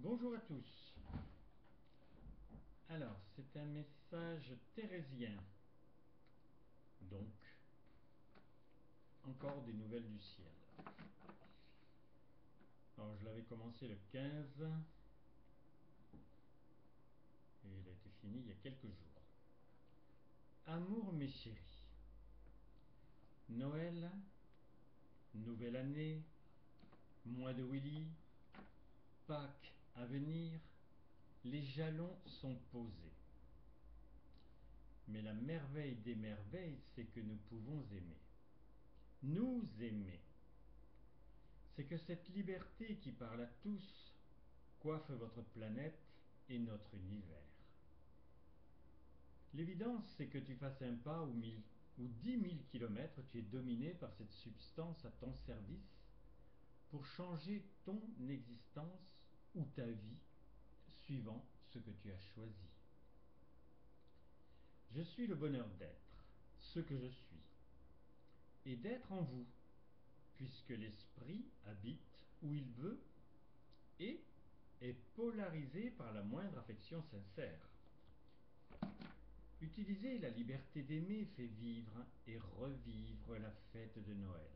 Bonjour à tous. Alors, c'est un message thérésien. Donc, encore des nouvelles du ciel. Alors, je l'avais commencé le 15 et il a été fini il y a quelques jours. Amour, mes chéris. Noël, nouvelle année, mois de Willy, Pâques à venir, les jalons sont posés. Mais la merveille des merveilles, c'est que nous pouvons aimer. Nous aimer. C'est que cette liberté qui parle à tous coiffe votre planète et notre univers. L'évidence, c'est que tu fasses un pas ou 1000 ou 10 000 kilomètres, tu es dominé par cette substance à ton service pour changer ton existence ou ta vie suivant ce que tu as choisi. Je suis le bonheur d'être, ce que je suis, et d'être en vous, puisque l'esprit habite où il veut et est polarisé par la moindre affection sincère. Utiliser la liberté d'aimer fait vivre et revivre la fête de Noël.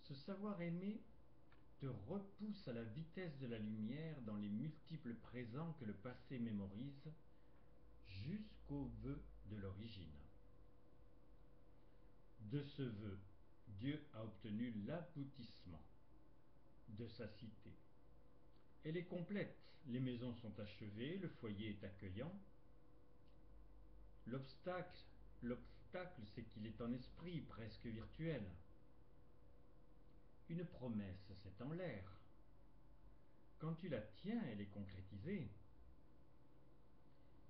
Ce savoir aimer te repousse à la vitesse de la lumière dans les multiples présents que le passé mémorise jusqu'au vœu de l'origine. De ce vœu, Dieu a obtenu l'aboutissement de sa cité. Elle est complète, les maisons sont achevées, le foyer est accueillant. L'obstacle, c'est qu'il est en esprit, presque virtuel. Une promesse, c'est en l'air. Quand tu la tiens, elle est concrétisée.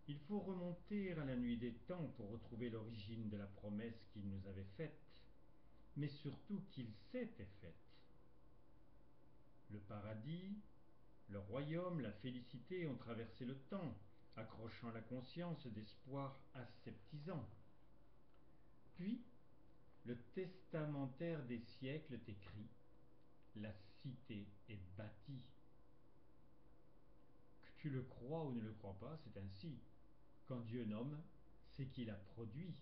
Il faut remonter à la nuit des temps pour retrouver l'origine de la promesse qu'il nous avait faite, mais surtout qu'il s'était faite. Le paradis, le royaume, la félicité ont traversé le temps, accrochant la conscience d'espoir aseptisant. Puis, le testamentaire des siècles t'écrit: la cité est bâtie. Que tu le crois ou ne le crois pas, c'est ainsi. Quand Dieu nomme, c'est qu'il a produit.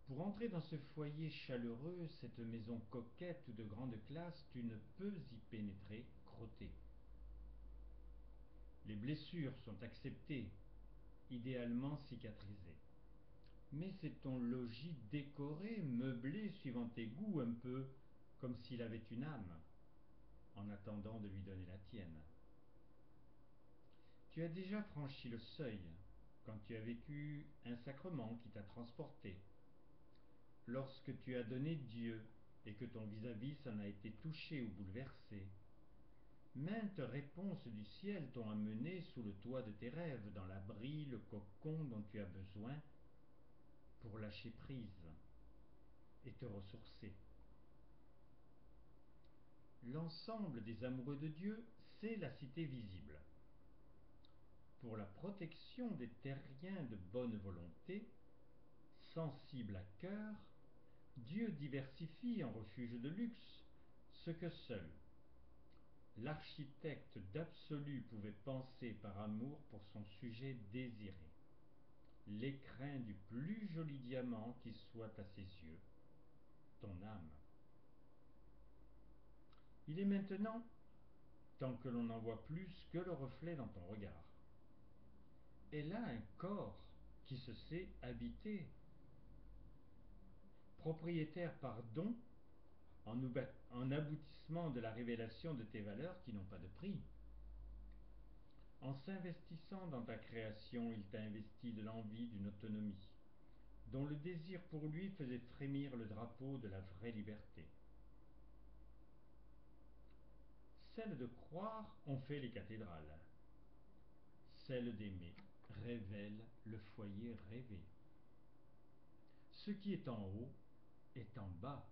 Pour entrer dans ce foyer chaleureux, cette maison coquette ou de grande classe, tu ne peux y pénétrer crotté. Les blessures sont acceptées, idéalement cicatrisées. Mais c'est ton logis décoré, meublé suivant tes goûts, un peu comme s'il avait une âme, en attendant de lui donner la tienne. Tu as déjà franchi le seuil quand tu as vécu un sacrement qui t'a transporté. Lorsque tu as donné Dieu et que ton vis-à-vis s'en a été touché ou bouleversé, maintes réponses du ciel t'ont amené sous le toit de tes rêves, dans l'abri, le cocon dont tu as besoin pour lâcher prise et te ressourcer. L'ensemble des amoureux de Dieu, c'est la cité visible. Pour la protection des terriens de bonne volonté, sensibles à cœur, Dieu diversifie en refuge de luxe ce que seul l'architecte d'absolu pouvait penser par amour pour son sujet désiré, l'écrin du plus joli diamant qui soit à ses yeux, ton âme. Il est maintenant tant que l'on n'en voit plus que le reflet dans ton regard. Elle a un corps qui se sait habiter, propriétaire par don, en aboutissement de la révélation de tes valeurs qui n'ont pas de prix. En s'investissant dans ta création, il t'a investi de l'envie d'une autonomie, dont le désir pour lui faisait frémir le drapeau de la vraie liberté. Celle de croire ont fait les cathédrales. Celle d'aimer révèle le foyer rêvé. Ce qui est en haut est en bas,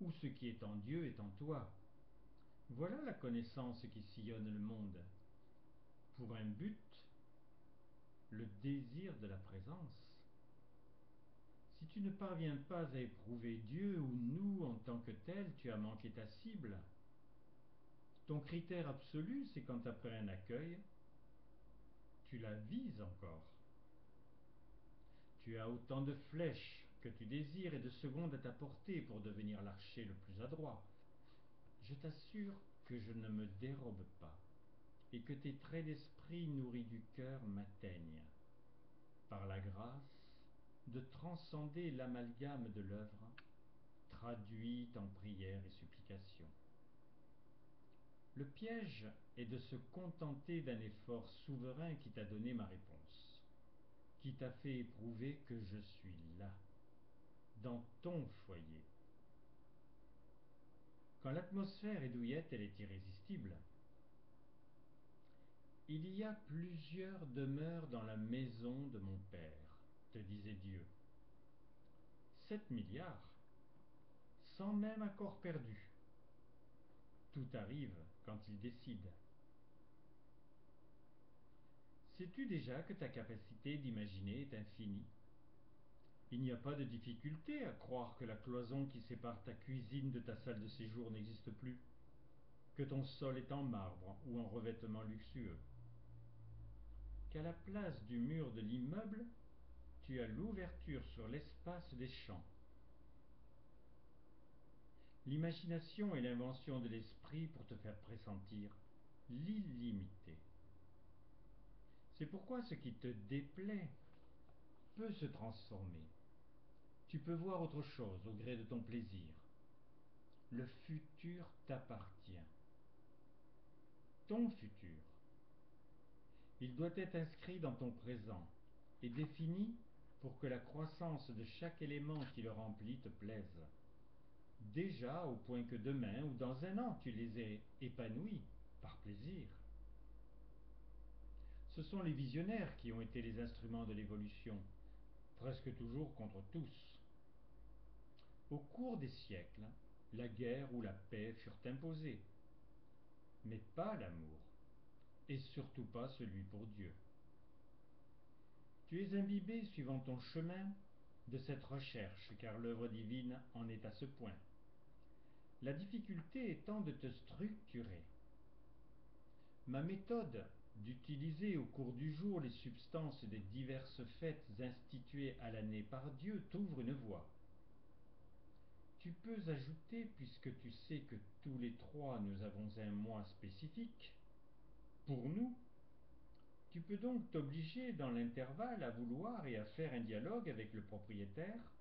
ou ce qui est en Dieu est en toi. Voilà la connaissance qui sillonne le monde. Pour un but, le désir de la présence. Si tu ne parviens pas à éprouver Dieu ou nous en tant que tel, tu as manqué ta cible. Ton critère absolu, c'est quand après un accueil, tu la vises encore. Tu as autant de flèches que tu désires et de secondes à ta portée pour devenir l'archer le plus adroit. Je t'assure que je ne me dérobe pas et que tes traits d'esprit nourris du cœur m'atteignent, par la grâce de transcender l'amalgame de l'œuvre, traduite en prières et supplications. Le piège est de se contenter d'un effort souverain qui t'a donné ma réponse, qui t'a fait éprouver que je suis là, dans ton foyer. Quand l'atmosphère est douillette, elle est irrésistible. Il y a plusieurs demeures dans la maison de mon père, te disait Dieu. 7 milliards, sans même accord perdu. Tout arrive quand il décide. Sais-tu déjà que ta capacité d'imaginer est infinie? Il n'y a pas de difficulté à croire que la cloison qui sépare ta cuisine de ta salle de séjour n'existe plus, que ton sol est en marbre ou en revêtement luxueux, qu'à la place du mur de l'immeuble, tu as l'ouverture sur l'espace des champs. L'imagination est l'invention de l'esprit pour te faire pressentir l'illimité. C'est pourquoi ce qui te déplaît peut se transformer. Tu peux voir autre chose au gré de ton plaisir. Le futur t'appartient. Ton futur. Il doit être inscrit dans ton présent et défini pour que la croissance de chaque élément qui le remplit te plaise. Déjà au point que demain ou dans un an tu les aies épanouis par plaisir. Ce sont les visionnaires qui ont été les instruments de l'évolution, presque toujours contre tous. Au cours des siècles, la guerre ou la paix furent imposées, mais pas l'amour, et surtout pas celui pour Dieu. Tu es imbibé, suivant ton chemin, de cette recherche, car l'œuvre divine en est à ce point. La difficulté étant de te structurer. Ma méthode d'utiliser au cours du jour les substances des diverses fêtes instituées à l'année par Dieu t'ouvre une voie. Tu peux ajouter, puisque tu sais que tous les trois nous avons un mois spécifique, pour nous, tu peux donc t'obliger dans l'intervalle à vouloir et à faire un dialogue avec le propriétaire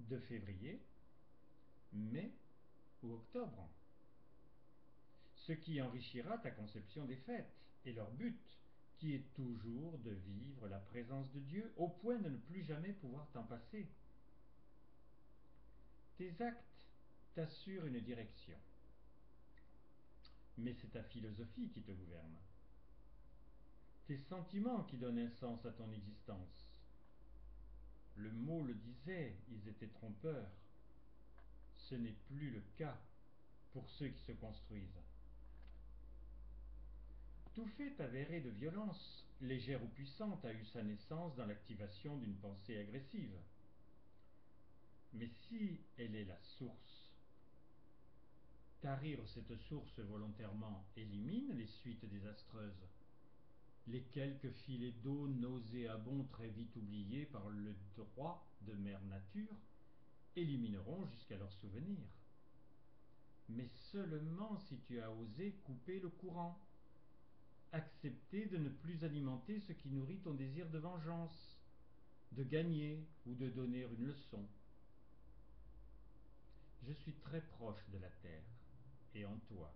de février, mai ou octobre. Ce qui enrichira ta conception des fêtes et leur but, qui est toujours de vivre la présence de Dieu au point de ne plus jamais pouvoir t'en passer. Tes actes t'assurent une direction, mais c'est ta philosophie qui te gouverne. Tes sentiments qui donnent un sens à ton existence. Le mot le disait, ils étaient trompeurs. Ce n'est plus le cas pour ceux qui se construisent. Tout fait avéré de violence, légère ou puissante, a eu sa naissance dans l'activation d'une pensée agressive. Mais si elle est la source, tarir cette source volontairement élimine les suites désastreuses. Les quelques filets d'eau nauséabonds très vite oubliés par le droit de mère nature élimineront jusqu'à leur souvenir. Mais seulement si tu as osé couper le courant, accepter de ne plus alimenter ce qui nourrit ton désir de vengeance, de gagner ou de donner une leçon. Je suis très proche de la terre et en toi.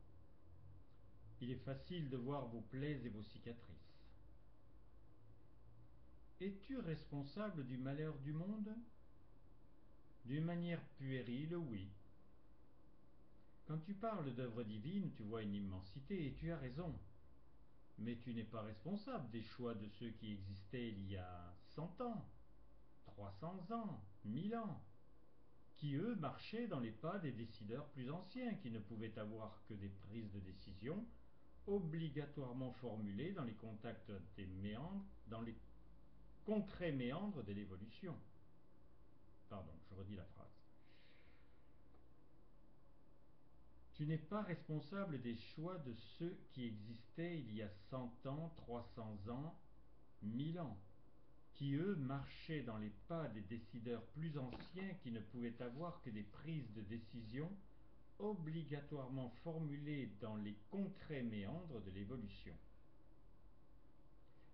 Il est facile de voir vos plaies et vos cicatrices. Es-tu responsable du malheur du monde? D'une manière puérile, oui. Quand tu parles d'œuvre divine, tu vois une immensité et tu as raison. Mais tu n'es pas responsable des choix de ceux qui existaient il y a 100 ans, 300 ans, 1000 ans, qui eux marchaient dans les pas des décideurs plus anciens qui ne pouvaient avoir que des prises de décision obligatoirement formulées dans les contacts des méandres, dans les concrets méandres de l'évolution. Pardon, je redis la phrase. Tu n'es pas responsable des choix de ceux qui existaient il y a 100 ans, 300 ans, 1000 ans, qui eux marchaient dans les pas des décideurs plus anciens qui ne pouvaient avoir que des prises de décision obligatoirement formulées dans les concrets méandres de l'évolution.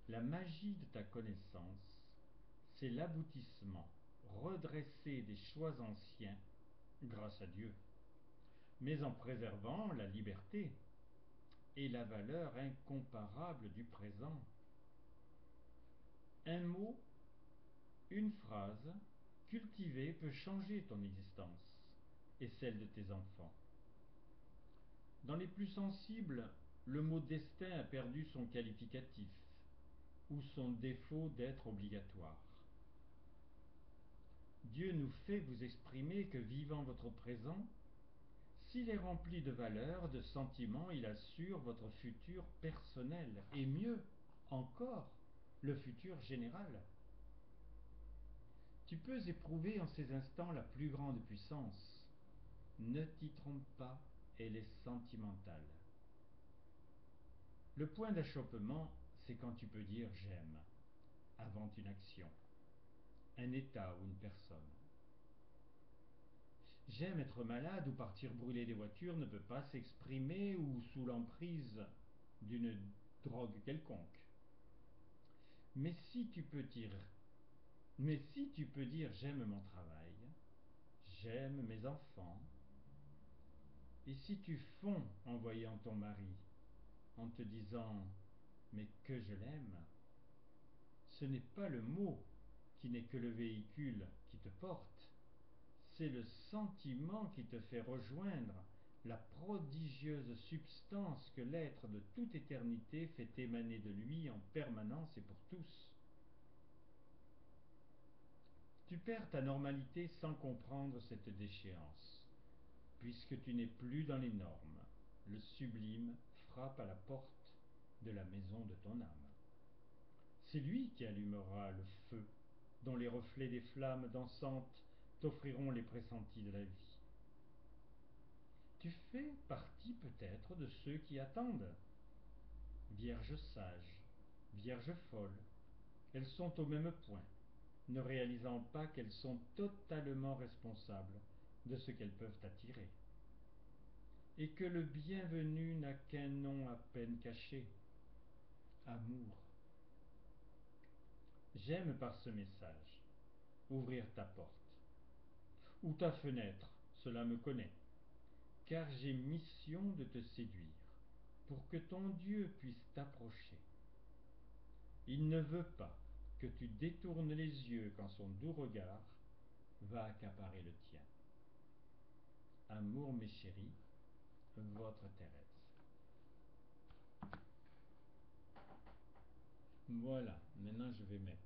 La magie de ta connaissance, c'est l'aboutissement redressé des choix anciens, grâce à Dieu, mais en préservant la liberté et la valeur incomparable du présent. Un mot, une phrase cultivée peut changer ton existence et celle de tes enfants. Dans les plus sensibles, le mot destin a perdu son qualificatif ou son défaut d'être obligatoire. Dieu nous fait vous exprimer que vivant votre présent, s'il est rempli de valeurs, de sentiments, il assure votre futur personnel et mieux encore, le futur général. Tu peux éprouver en ces instants la plus grande puissance. Ne t'y trompe pas, elle est sentimentale. Le point d'achoppement, c'est quand tu peux dire j'aime avant une action, un état ou une personne. J'aime être malade ou partir brûler des voitures ne peut pas s'exprimer ou sous l'emprise d'une drogue quelconque. Mais si tu peux dire j'aime mon travail, j'aime mes enfants, et si tu fonds en voyant ton mari, en te disant mais que je l'aime, ce n'est pas le mot qui n'est que le véhicule qui te porte, c'est le sentiment qui te fait rejoindre la prodigieuse substance que l'être de toute éternité fait émaner de lui en permanence et pour tous. Tu perds ta normalité sans comprendre cette déchéance, puisque tu n'es plus dans les normes. Le sublime frappe à la porte de la maison de ton âme. C'est lui qui allumera le feu, dont les reflets des flammes dansantes t'offriront les pressentis de la vie. Tu fais partie peut-être de ceux qui attendent. Vierge sage, vierge folle, elles sont au même point, ne réalisant pas qu'elles sont totalement responsables de ce qu'elles peuvent attirer, et que le bienvenu n'a qu'un nom à peine caché, amour. J'aime par ce message ouvrir ta porte, ou ta fenêtre, cela me connaît, car j'ai mission de te séduire, pour que ton Dieu puisse t'approcher. Il ne veut pas que tu détournes les yeux quand son doux regard va accaparer le tien. Amour, mes chéris, votre Thérèse. Voilà, maintenant je vais mettre